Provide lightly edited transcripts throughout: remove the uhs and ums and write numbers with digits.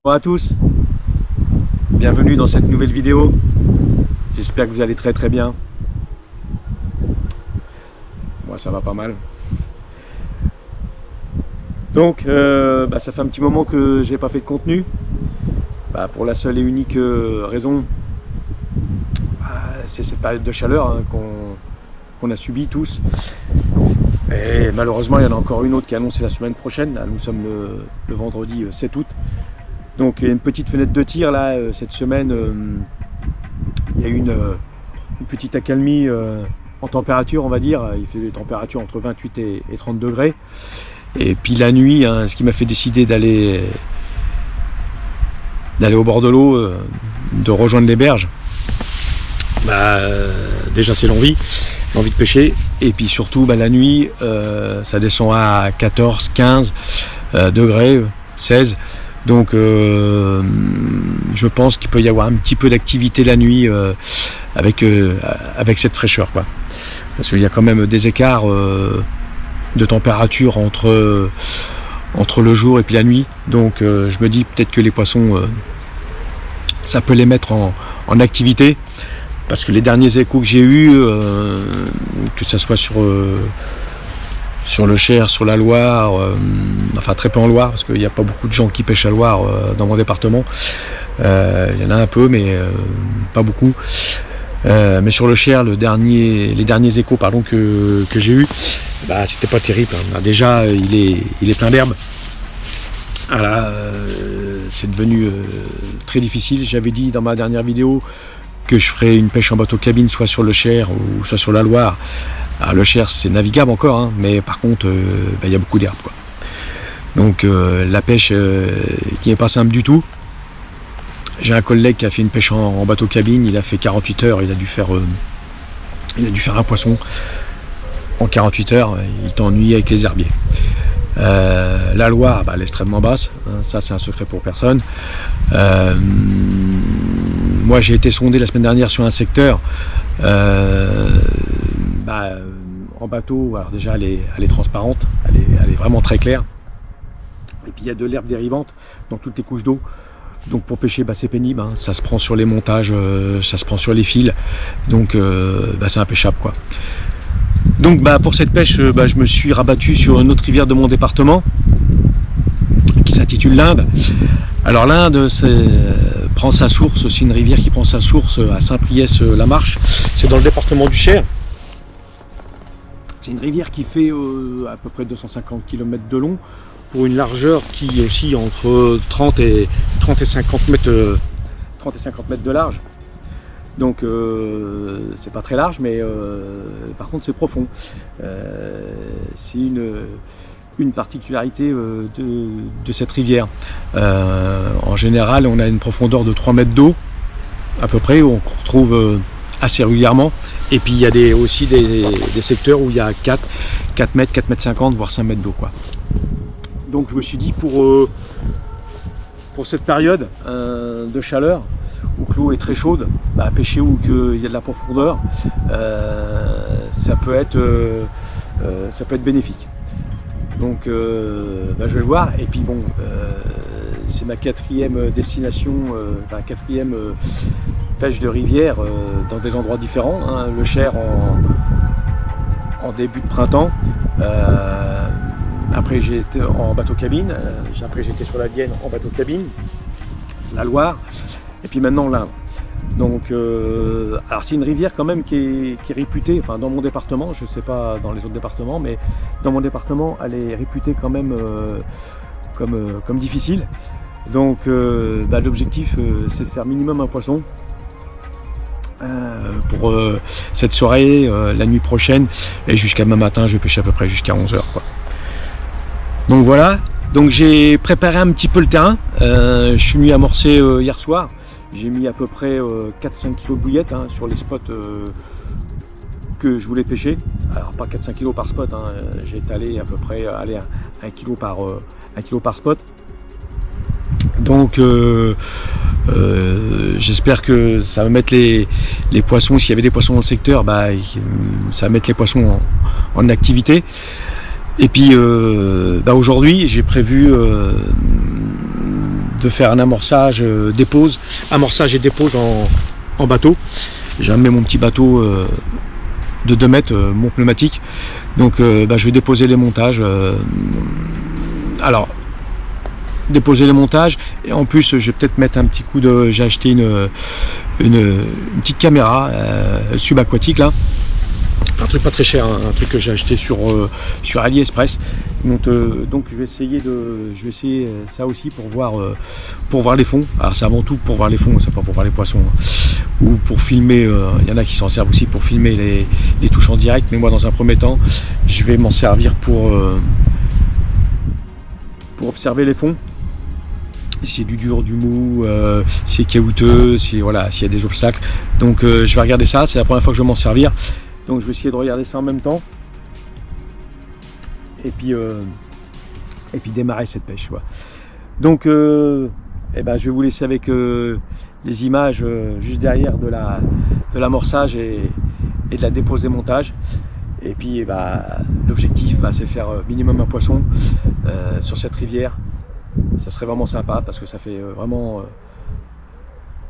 Bonjour à tous, bienvenue dans cette nouvelle vidéo. J'espère que vous allez très bien. Moi ça va pas mal. Donc ça fait un petit moment que j'ai pas fait de contenu. Pour la seule et unique raison, c'est cette période de chaleur qu'on a subi tous. Et malheureusement il y en a encore une autre qui est annoncée la semaine prochaine. Là, nous sommes le vendredi 7 août. Donc il y a une petite fenêtre de tir là cette semaine. Il y a eu une petite accalmie en température, on va dire. Il fait des températures entre 28 et 30 degrés. Et puis la nuit, ce qui m'a fait décider d'aller au bord de l'eau, de rejoindre les berges. Déjà c'est l'envie de pêcher. Et puis surtout la nuit, ça descend à 14, 15 degrés, 16. Donc je pense qu'il peut y avoir un petit peu d'activité la nuit avec cette fraîcheur, quoi. Parce qu'il y a quand même des écarts de température entre le jour et puis la nuit. Donc je me dis peut-être que les poissons, ça peut les mettre en activité. Parce que les derniers échos que j'ai eus, que ce soit sur le Cher, sur la Loire, enfin très peu en Loire, parce qu'il n'y a pas beaucoup de gens qui pêchent à Loire dans mon département. Il y en a un peu, mais pas beaucoup. Mais sur le Cher, les derniers échos que j'ai eus, c'était pas terrible. Déjà, il est plein d'herbe. Voilà, c'est devenu très difficile. J'avais dit dans ma dernière vidéo que je ferais une pêche en bateau cabine, soit sur le Cher ou soit sur la Loire. Alors, le Cher c'est navigable encore, mais par contre il y a beaucoup d'herbe, quoi. Donc la pêche qui n'est pas simple du tout. J'ai un collègue qui a fait une pêche en bateau cabine, il a fait 48 heures, il a dû faire un poisson en 48 heures, il t'ennuie avec les herbiers. La Loire, elle est extrêmement basse, ça c'est un secret pour personne. Moi j'ai été sondé la semaine dernière sur un secteur. En bateau, alors déjà elle est transparente, elle est vraiment très claire. Et puis il y a de l'herbe dérivante dans toutes les couches d'eau. Donc pour pêcher, c'est pénible, ça se prend sur les montages, ça se prend sur les fils. Donc c'est impêchable, quoi. Donc pour cette pêche, je me suis rabattu sur une autre rivière de mon département qui s'intitule l'Inde. Alors l'Inde prend sa source, c'est une rivière qui prend sa source à Saint-Priest-la-Marche, c'est dans le département du Cher. C'est une rivière qui fait à peu près 250 km de long pour une largeur qui oscille entre 30 et 50 mètres, 30 et 50 mètres de large. Donc c'est pas très large, mais par contre c'est profond. C'est une particularité de cette rivière. En général, on a une profondeur de 3 mètres d'eau, à peu près, où on retrouve assez régulièrement. Et puis il y a aussi des secteurs où il y a 4 mètres, 4 mètres 50, voire 5 mètres d'eau, quoi. Donc je me suis dit pour cette période de chaleur, où l'eau est très chaude, pêcher où il y a de la profondeur, ça peut être bénéfique. Donc je vais le voir. Et puis c'est ma quatrième destination, quatrième pêche de rivière dans des endroits différents. Le Cher en début de printemps. Après j'ai été en bateau cabine. Après j'étais sur la Vienne en bateau cabine. La Loire. Et puis maintenant l'Indre. Donc alors c'est une rivière quand même qui est réputée, enfin dans mon département, je ne sais pas dans les autres départements, mais dans mon département elle est réputée quand même comme difficile. Donc l'objectif c'est de faire minimum un poisson pour cette soirée, la nuit prochaine, et jusqu'à demain matin je vais pêcher à peu près jusqu'à 11h, quoi. Donc voilà, donc j'ai préparé un petit peu le terrain, je suis venu amorcer hier soir. J'ai mis à peu près 4-5 kg de bouillettes sur les spots que je voulais pêcher. Alors pas 4-5 kg par spot, j'ai étalé à peu près 1 kg par spot. Donc j'espère que ça va mettre les poissons, s'il y avait des poissons dans le secteur, ça va mettre les poissons en activité. Et puis aujourd'hui j'ai prévu de faire un amorçage, dépose, amorçage et dépose en bateau. J'ai amené mon petit bateau de 2 mètres, mon pneumatique. Donc je vais déposer les montages. Alors, déposer les montages, et en plus je vais peut-être mettre un petit coup de... J'ai acheté une petite caméra subaquatique là. Un truc pas très cher, hein, un truc que j'ai acheté sur AliExpress. Donc je vais essayer ça aussi pour voir les fonds. Alors c'est avant tout pour voir les fonds, c'est pas pour voir les poissons. Hein. Ou pour filmer, il y en a qui s'en servent aussi pour filmer les touches en direct, mais moi dans un premier temps, je vais m'en servir pour observer les fonds. Si c'est du dur, du mou, si c'est caouteux, s'il y a des obstacles. Donc je vais regarder ça, c'est la première fois que je vais m'en servir. Donc je vais essayer de regarder ça en même temps. Et puis démarrer cette pêche. Voilà. Donc je vais vous laisser avec les images juste derrière de l'amorçage et de la dépose des montages. Et puis l'objectif c'est faire minimum un poisson sur cette rivière. Ça serait vraiment sympa parce que ça fait vraiment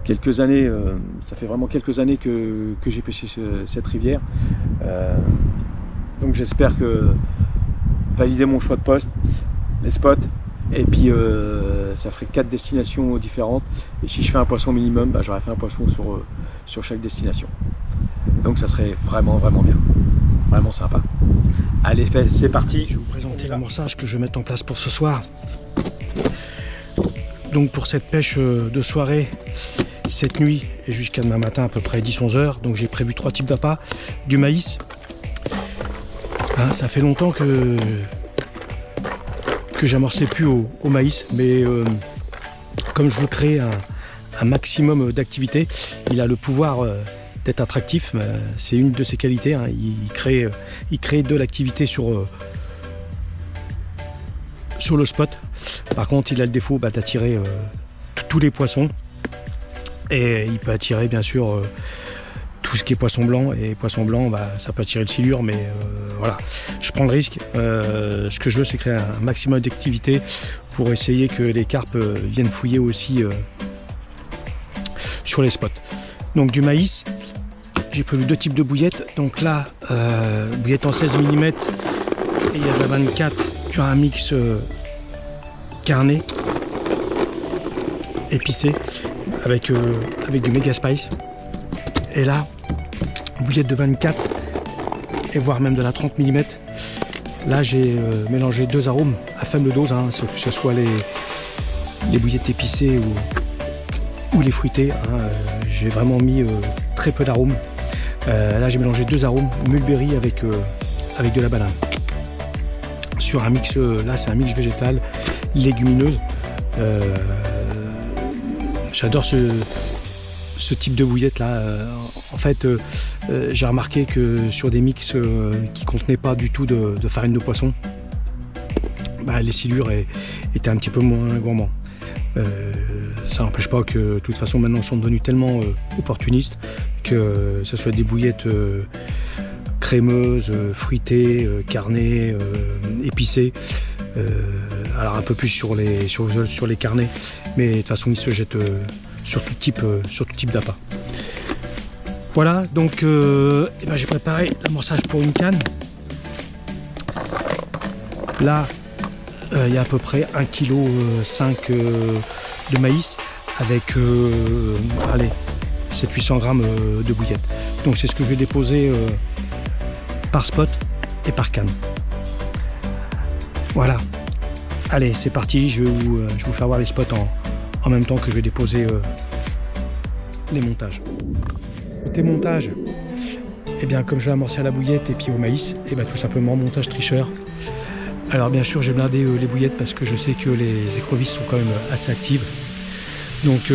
quelques années, que j'ai pêché cette rivière. Donc j'espère valider mon choix de poste, les spots, et puis ça ferait 4 destinations différentes. Et si je fais un poisson minimum, j'aurais fait un poisson sur chaque destination. Donc ça serait vraiment bien, vraiment sympa. Allez, c'est parti. Je vais vous présenter l'amorçage que je vais mettre en place pour ce soir. Donc pour cette pêche de soirée, cette nuit et jusqu'à demain matin à peu près 10-11 heures. Donc j'ai prévu 3 types d'appâts, du maïs. Hein, ça fait longtemps que j'amorçais plus au maïs, mais comme je veux créer un maximum d'activité, il a le pouvoir d'être attractif. C'est une de ses qualités. Hein. Il crée de l'activité sur le spot. Par contre, il a le défaut d'attirer tous les poissons. Et il peut attirer bien sûr tout ce qui est poisson blanc. Et poisson blanc, ça peut attirer le silure, mais voilà. Je prends le risque. Ce que je veux, c'est créer un maximum d'activité pour essayer que les carpes viennent fouiller aussi sur les spots. Donc du maïs, j'ai prévu 2 types de bouillettes. Donc là, bouillette en 16 mm et il y a de la 24 sur un mix carné, épicé, avec du méga spice. Et là, bouillette de 24 et voire même de la 30 mm. Là, j'ai mélangé 2 arômes à faible dose, hein, que ce soit les bouillettes épicées ou les fruitées. Hein, j'ai vraiment mis très peu d'arômes. Là, j'ai mélangé 2 arômes, mulberry avec de la banane. Sur un mix, là, c'est un mix végétal, légumineuse. J'adore ce type de bouillette là. En fait, j'ai remarqué que sur des mix qui contenaient pas du tout de farine de poisson, les silures étaient un petit peu moins gourmands. Ça n'empêche pas que de toute façon maintenant ils sont devenus tellement opportunistes que ce soit des bouillettes crémeuses, fruitées, carnées, épicées. Alors un peu plus sur les carnets, mais de toute façon ils se jettent sur tout type d'appât. Voilà, donc j'ai préparé l'amorçage pour une canne. Là, il y a à peu près 1,5 kg de maïs avec 700-800 grammes de bouillettes. Donc c'est ce que je vais déposer par spot et par canne. Voilà. Allez, c'est parti, je vais vous faire voir les spots en même temps que je vais déposer les montages. Côté montage, comme je vais amorcer à la bouillette et puis au maïs, tout simplement montage tricheur. Alors bien sûr, j'ai blindé les bouillettes parce que je sais que les écrevisses sont quand même assez actives. Donc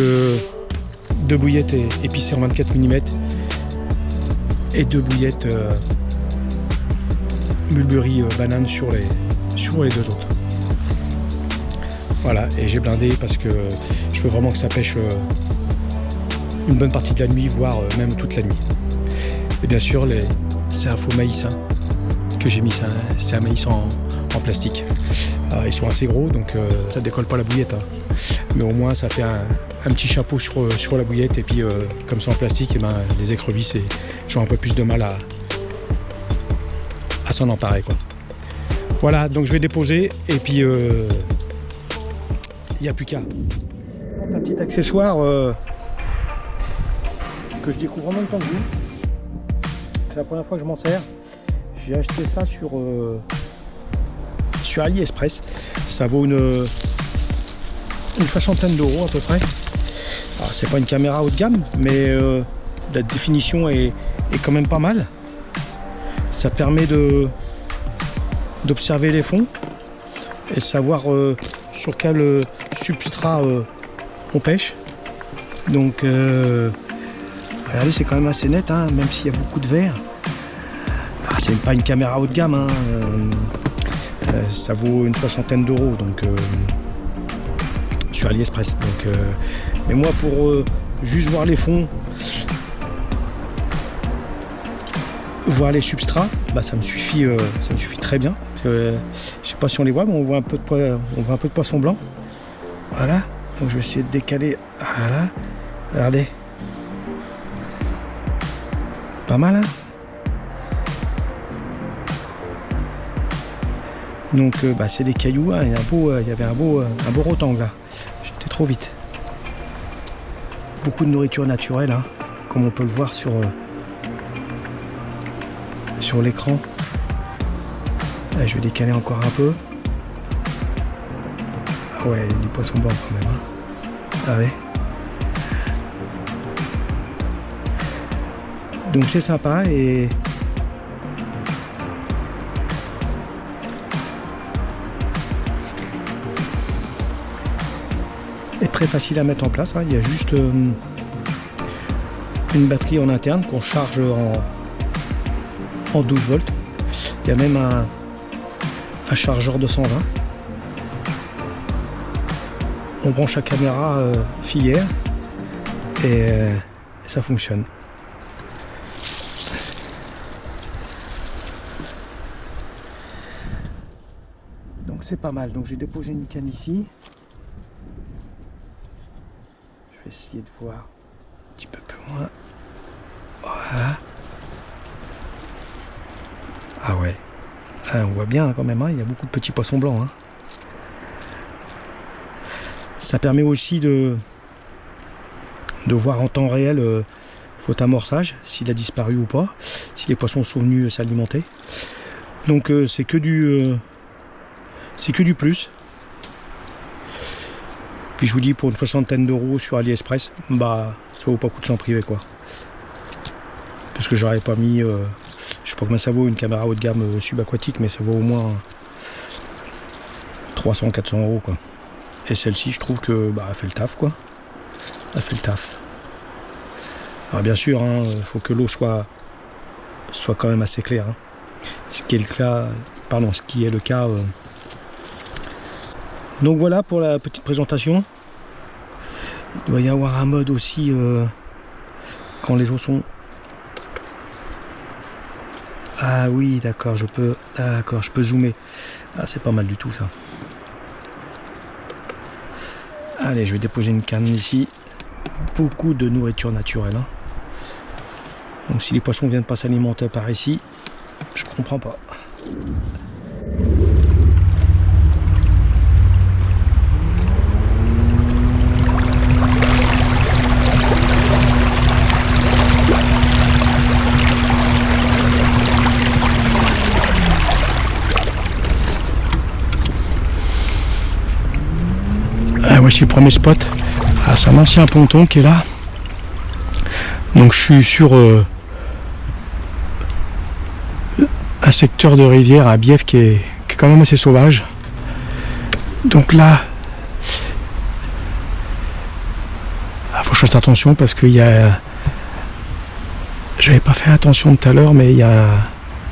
2 bouillettes épicées en 24 mm et 2 bouillettes mulberry banane sur les 2 autres. Voilà, et j'ai blindé parce que je veux vraiment que ça pêche une bonne partie de la nuit, voire même toute la nuit. Et bien sûr, c'est un faux maïs que j'ai mis, c'est un maïs en en plastique. Ils sont assez gros, donc ça décolle pas la bouillette, hein. Mais au moins ça fait un petit chapeau sur la bouillette, et puis comme ça en plastique, et ben, les écrevisses ont un peu plus de mal à s'en emparer, quoi. Voilà, donc je vais déposer, et puis il n'y a plus qu'à. Un petit accessoire que je découvre en même temps que vous. C'est la première fois que je m'en sers. J'ai acheté ça sur AliExpress. Ça vaut une soixantaine d'euros à peu près. Alors, c'est pas une caméra haut de gamme, mais la définition est quand même pas mal. Ça permet d'observer les fonds et savoir sur quel substrat on pêche. Donc regardez, c'est quand même assez net, hein, même s'il y a beaucoup de verre. C'est pas une caméra haut de gamme, hein, ça vaut une soixantaine d'euros, donc sur AliExpress. Donc, mais moi, pour juste voir les fonds, voir les substrats, bah, ça me suffit très bien. Je sais pas si on les voit, mais on voit un peu de poisson blanc. Voilà. Donc je vais essayer de décaler. Voilà. Regardez. Pas mal, hein. Donc bah, c'est des cailloux, hein. Il y avait un beau rotangle là. J'étais trop vite. Beaucoup de nourriture naturelle, hein, comme on peut le voir sur l'écran. Je vais décaler encore un peu. Ah ouais, il y a du poisson blanc quand même, hein. Ah ouais. Donc c'est sympa et très facile à mettre en place, hein. Il y a juste une batterie en interne qu'on charge en 12 volts. Il y a même un chargeur de 120. On branche la caméra filière et ça fonctionne. Donc c'est pas mal. Donc j'ai déposé une canne ici. Je vais essayer de voir un petit peu plus loin. Voilà. Ah ouais. Ah, on voit bien quand même, hein, il y a beaucoup de petits poissons blancs, hein. Ça permet aussi de voir en temps réel votre amorçage, s'il a disparu ou pas, si les poissons sont venus s'alimenter. Donc c'est que du plus. Puis je vous dis, pour une soixantaine d'euros sur AliExpress, bah ça vaut pas le coup de s'en priver, quoi. Parce que j'aurais pas mis, je sais pas combien ça vaut une caméra haut de gamme subaquatique, mais ça vaut au moins 300-400 euros, quoi. Et celle-ci, je trouve que bah elle fait le taf, quoi. Elle fait le taf. Alors bien sûr, hein, faut que l'eau soit quand même assez claire, hein. Ce qui est le cas. Donc voilà pour la petite présentation. Il doit y avoir un mode aussi quand les eaux sont. Ah oui, d'accord, je peux zoomer. Ah, c'est pas mal du tout ça. Allez, je vais déposer une canne ici. Beaucoup de nourriture naturelle, hein. Donc si les poissons viennent pas s'alimenter par ici, je comprends pas. Voici le premier spot. Ah, c'est un ancien ponton qui est là. Donc je suis sur un secteur de rivière à Bièvre qui est quand même assez sauvage. Donc là, faut que je fasse attention parce qu'il y a. J'avais pas fait attention tout à l'heure, mais il y a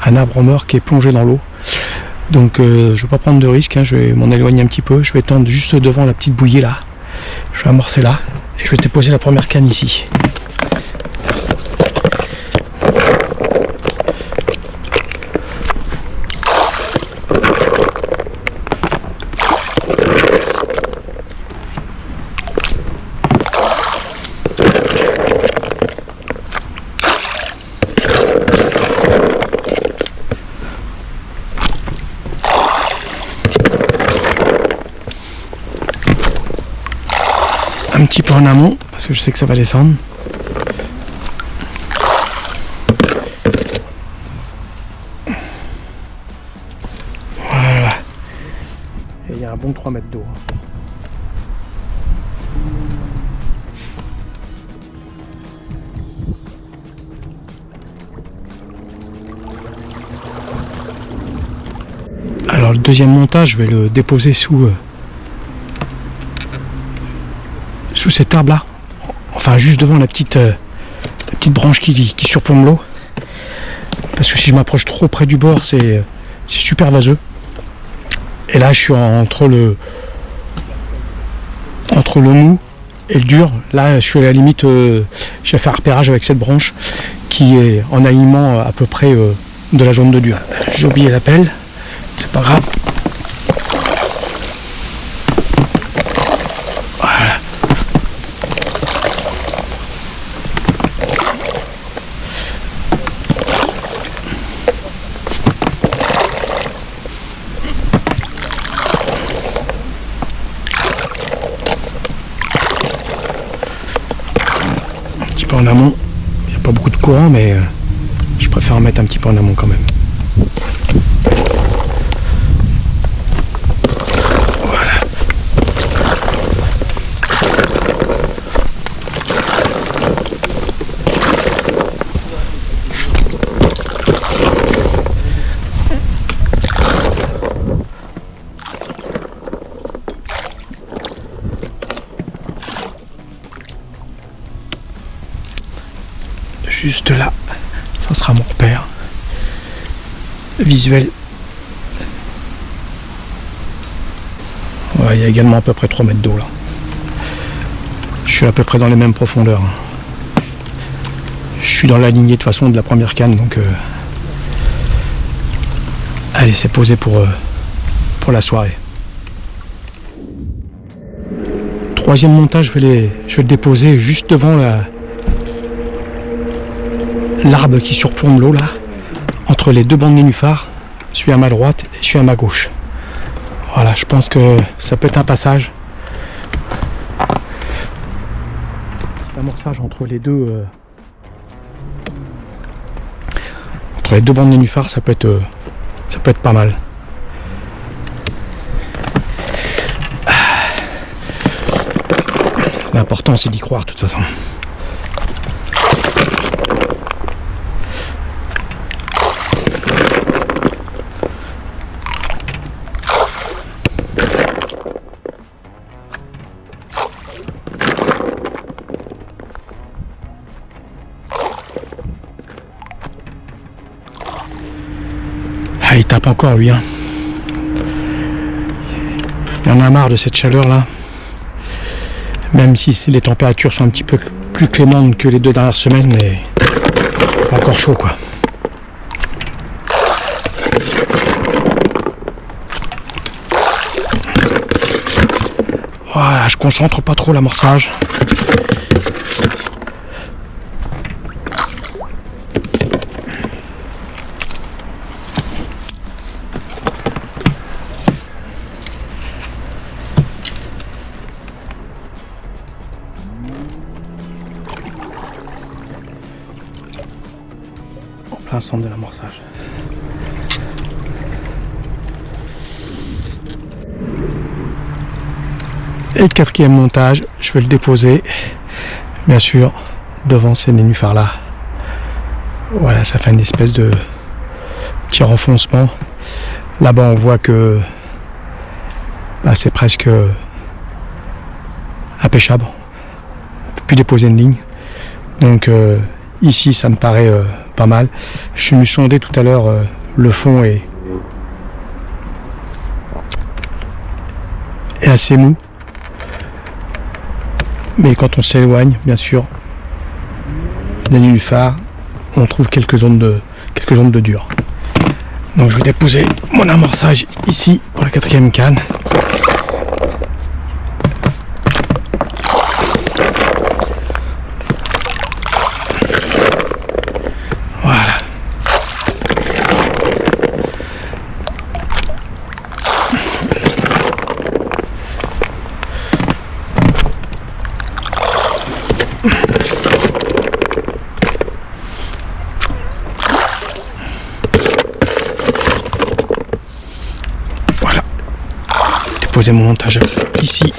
un arbre mort qui est plongé dans l'eau. Donc je ne vais pas prendre de risque, hein, je vais m'en éloigner un petit peu, je vais tendre juste devant la petite bouillie là, je vais amorcer là, et je vais déposer la première canne ici. un petit peu en amont parce que je sais que ça va descendre. Voilà. Et il y a un bon 3 mètres d'eau. Alors le deuxième montage, je vais le déposer sous cet arbre là, enfin juste devant la petite branche qui surplombe l'eau, parce que si je m'approche trop près du bord, c'est super vaseux. Et là je suis entre le mou et le dur. Là je suis à la limite, j'ai fait un repérage avec cette branche qui est en alignement à peu près de la zone de dur. J'ai oublié la pelle, c'est pas grave. Voilà. Un petit peu en amont, il n'y a pas beaucoup de courant, mais je préfère en mettre un petit peu en amont quand même. Juste là, ça sera mon repère visuel. Ouais, il y a également à peu près 3 mètres d'eau là. Je suis à peu près dans les mêmes profondeurs. Je suis dans la lignée de toute façon de la première canne, donc allez, c'est posé pour la soirée. Troisième montage, je vais le déposer juste devant l'arbre qui surplombe l'eau là, entre les deux bancs de nénuphars, celui à ma droite et celui à ma gauche. Voilà, je pense que ça peut être un passage. L'amorçage entre les deux bancs de nénuphars, ça peut être pas mal. L'important c'est d'y croire de toute façon. Ah, il tape encore lui, hein. Il en a marre de cette chaleur là. Même si les températures sont un petit peu plus clémentes que les 2 dernières semaines, mais c'est encore chaud quoi. Voilà, je concentre pas trop l'amorçage. Plein centre de l'amorçage. Et le quatrième montage, je vais le déposer bien sûr devant ces nénuphars là. Voilà, ça fait une espèce de petit renfoncement. Là-bas on voit que c'est presque impêchable. On peut plus déposer une ligne. Donc ici ça me paraît pas mal. Je suis venu sonder tout à l'heure, le fond est assez mou. Mais quand on s'éloigne, bien sûr, des nénuphars, on trouve quelques zones de dur. Donc je vais déposer mon amorçage ici pour la quatrième canne. poser mon montage ici.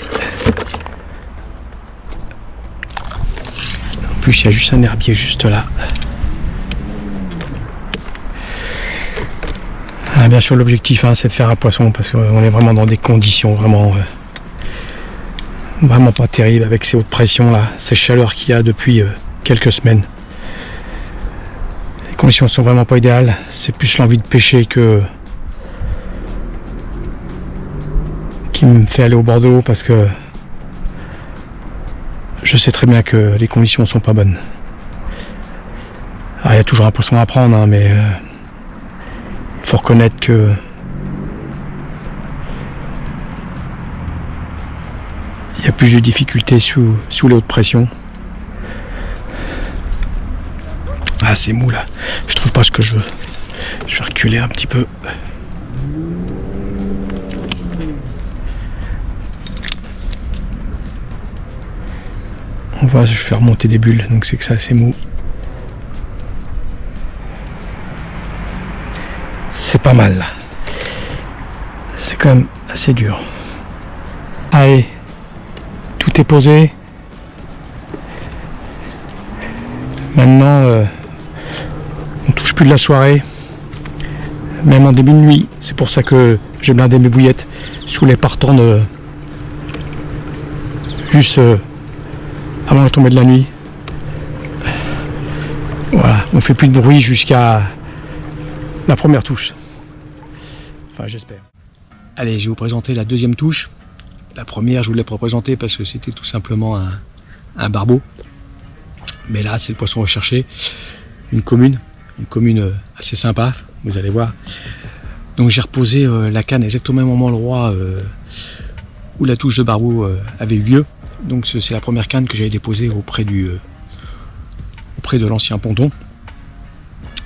En plus, il y a juste un herbier juste là. Ah, bien sûr, l'objectif, hein, c'est de faire un poisson parce qu'on est vraiment dans des conditions vraiment pas terribles avec ces hautes pressions là, ces chaleurs qu'il y a depuis quelques semaines. Les conditions sont vraiment pas idéales. C'est plus l'envie de pêcher qui me fait aller au bord de l'eau parce que je sais très bien que les conditions sont pas bonnes. Alors, il y a toujours un poisson à prendre, hein, mais il faut reconnaître que il y a plus de difficultés sous les hautes pressions. Ah, c'est mou là, je trouve pas ce que je veux. Je vais reculer un petit peu. On voit, je fais remonter des bulles, donc c'est que c'est assez mou. C'est pas mal là. C'est quand même assez dur. Allez, tout est posé. Maintenant, on touche plus de la soirée. Même en début de nuit. C'est pour ça que j'ai blindé mes bouillettes sous les partants de juste avant la tombée de la nuit. Voilà, on fait plus de bruit jusqu'à la première touche. Enfin, j'espère. Allez, je vais vous présenter la deuxième touche. La première, je vous l'ai pas présentée parce que c'était tout simplement un barbeau. Mais là, c'est le poisson recherché. Une commune assez sympa, vous allez voir. Donc j'ai reposé la canne exactement au même endroit où la touche de barbeau avait eu lieu. Donc c'est la première canne que j'avais déposée auprès de l'ancien ponton.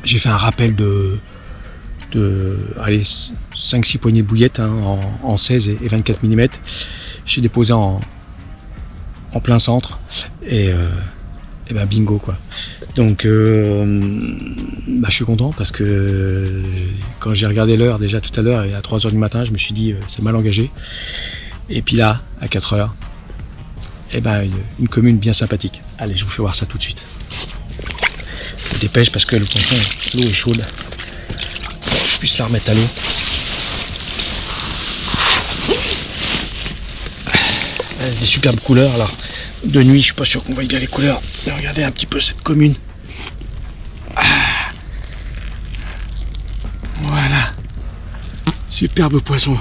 J'ai fait un rappel de 5-6 poignées de bouillettes, hein, en 16 et 24 mm. J'ai déposé en plein centre et ben bingo quoi. Donc je suis content parce que quand j'ai regardé l'heure déjà tout à l'heure et à 3h du matin, je me suis dit c'est mal engagé. Et puis là, à 4h, une commune bien sympathique. Allez, je vous fais voir ça tout de suite. Je me dépêche parce que l'eau est chaude. Je puisse la remettre à l'eau. Des superbes couleurs. Alors, de nuit, je suis pas sûr qu'on voit bien les couleurs. Mais regardez un petit peu cette commune. Voilà. Superbe poisson.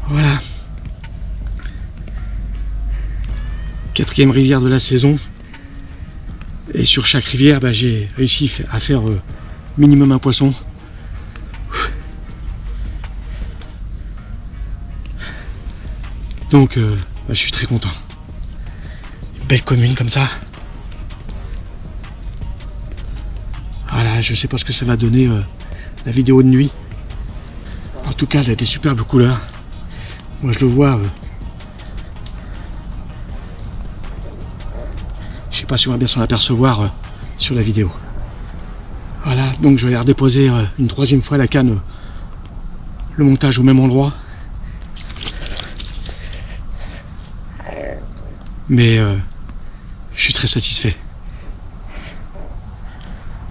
Voilà. 4e rivière de la saison. Et sur chaque rivière, j'ai réussi à faire minimum un poisson. Donc, je suis très content. Une belle commune comme ça. Voilà, je sais pas ce que ça va donner la vidéo de nuit. En tout cas, elle a des superbes couleurs. Moi, je le vois. Je sais pas si on va bien s'en apercevoir sur la vidéo. Voilà, donc je vais aller redéposer une 3e fois la canne, le montage au même endroit. Mais je suis très satisfait.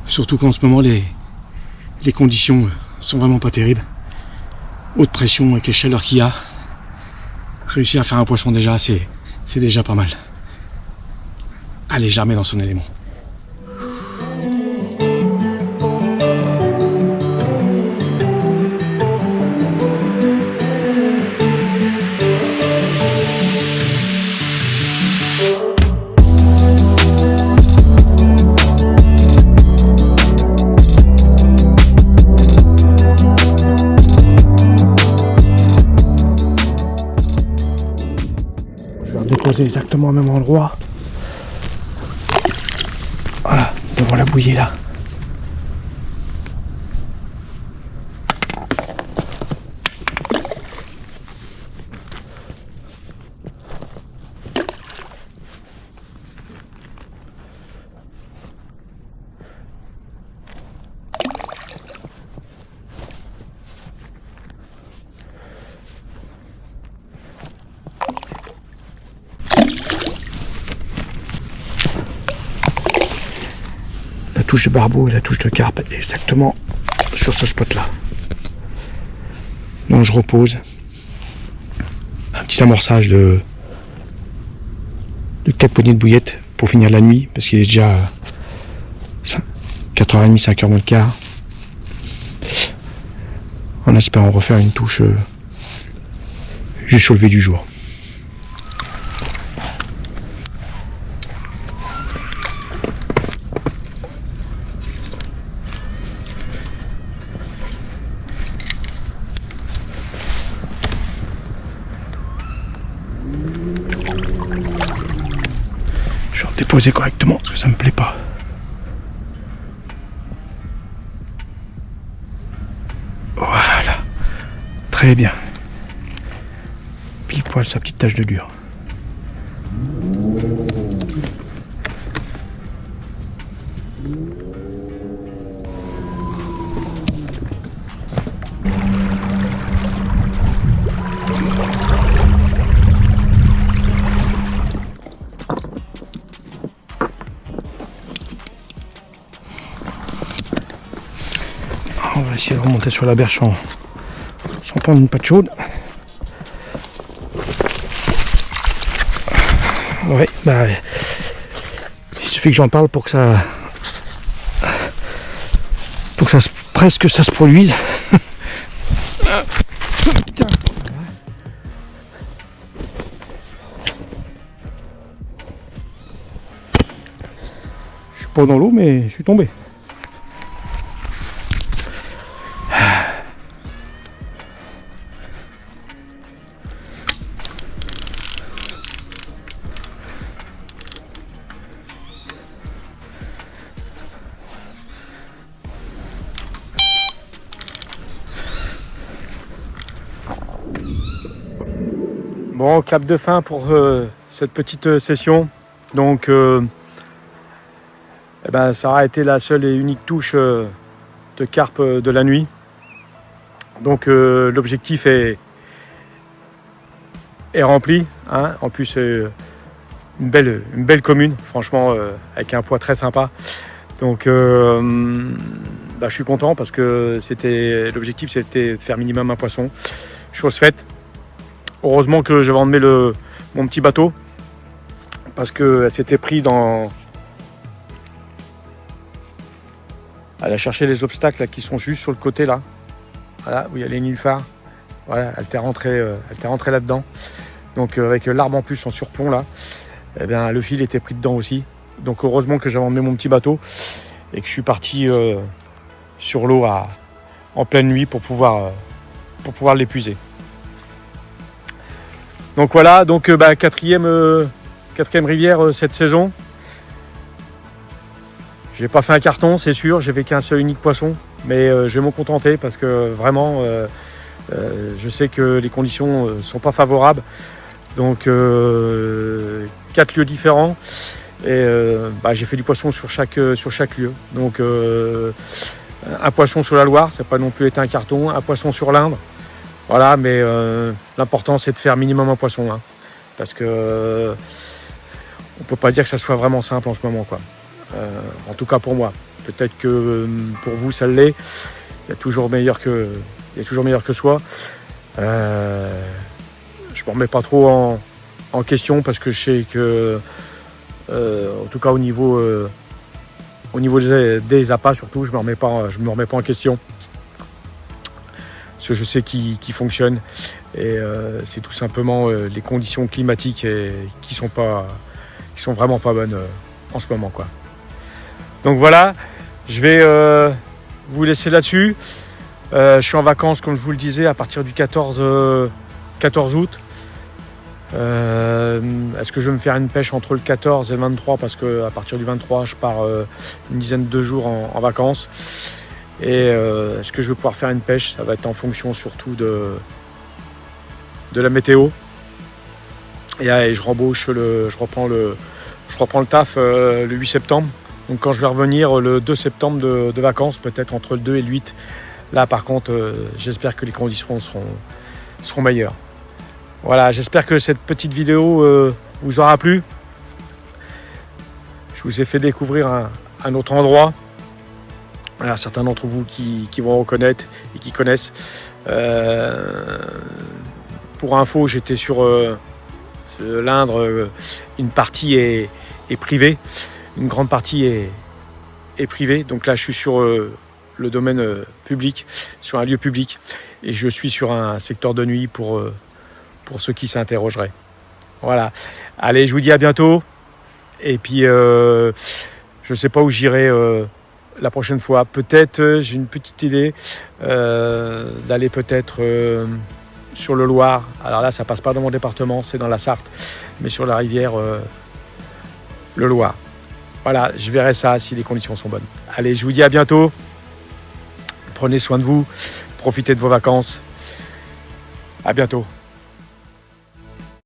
Surtout qu'en ce moment, les conditions sont vraiment pas terribles. Haute pression avec les chaleurs qu'il y a. Réussir à faire un poisson déjà, c'est déjà pas mal. Allez, je la remets dans son élément. Je vais redéposer exactement au même endroit. Voilà, devant la bouillie là. touche de barbeau et la touche de carpe exactement sur ce spot là. Donc je repose un petit amorçage de 4 poignées de bouillette pour finir la nuit, parce qu'il est déjà 4h30, 5h moins le quart, en espérant refaire une touche juste au lever du jour. Je vais déposer correctement parce que ça me plaît pas. Voilà, très bien. Pile poil sa petite tache de dur. On va essayer de remonter sur la berge sans prendre une patte chaude. Ouais, bah il suffit que j'en parle pour que ça presque ça se produise. Putain. Je suis pas dans l'eau mais je suis tombé. Bon, clap de fin pour cette petite session. Donc, ça aura été la seule et unique touche de carpe de la nuit. Donc, l'objectif est rempli. Hein. En plus, une belle commune, franchement, avec un poids très sympa. Donc, je suis content parce que l'objectif, c'était de faire minimum un poisson. Chose faite. Heureusement que j'avais emmené mon petit bateau parce qu'elle s'était pris elle a cherché les obstacles là, qui sont juste sur le côté là. Voilà, où il y a les nénuphars. Voilà, elle était rentrée là-dedans. Donc avec l'arbre en plus en surplomb là, eh bien, le fil était pris dedans aussi. Donc heureusement que j'avais emmené mon petit bateau et que je suis parti sur l'eau en pleine nuit pour pouvoir l'épuiser. Donc voilà, quatrième rivière cette saison. J'ai pas fait un carton, c'est sûr, j'ai fait qu'un seul unique poisson, mais je vais m'en contenter parce que vraiment, je sais que les conditions sont pas favorables. Donc 4 lieux différents et j'ai fait du poisson sur chaque lieu. Donc un poisson sur la Loire, ça n'a pas non plus été un carton, un poisson sur l'Indre. Voilà, mais l'important c'est de faire minimum un poisson, hein, parce que on peut pas dire que ça soit vraiment simple en ce moment, quoi. En tout cas pour moi. Peut-être que pour vous ça l'est. Il y a toujours meilleur que soi. Je me remets pas trop en question parce que je sais que, en tout cas au niveau des appâts surtout, je me remets pas en question. Parce que je sais qui fonctionne et c'est tout simplement les conditions climatiques qui sont vraiment pas bonnes en ce moment, quoi. Donc voilà, je vais vous laisser là-dessus. Je suis en vacances, comme je vous le disais, à partir du 14 août. Est-ce que je vais me faire une pêche entre le 14 et le 23 parce qu'à partir du 23 je pars une dizaine de jours en vacances. Et est-ce que je vais pouvoir faire une pêche? Ça va être en fonction surtout de la météo. Et je reprends le taf le 8 septembre. Donc quand je vais revenir le 2 septembre de vacances, peut-être entre le 2 et le 8, là par contre j'espère que les conditions seront meilleures. Voilà, j'espère que cette petite vidéo vous aura plu. Je vous ai fait découvrir un autre endroit Voilà, certains d'entre vous qui vont reconnaître et qui connaissent. Pour info, j'étais sur l'Indre, une partie est privée, une grande partie est privée. Donc là, je suis sur le domaine public, sur un lieu public, et je suis sur un secteur de nuit pour ceux qui s'interrogeraient. Voilà. Allez, je vous dis à bientôt. Et puis, je ne sais pas où j'irai la prochaine fois. Peut-être, j'ai une petite idée d'aller peut-être sur le Loir. Alors là, ça passe pas dans mon département, c'est dans la Sarthe, mais sur la rivière le Loir. Voilà, je verrai ça si les conditions sont bonnes. Allez, je vous dis à bientôt. Prenez soin de vous, profitez de vos vacances. À bientôt.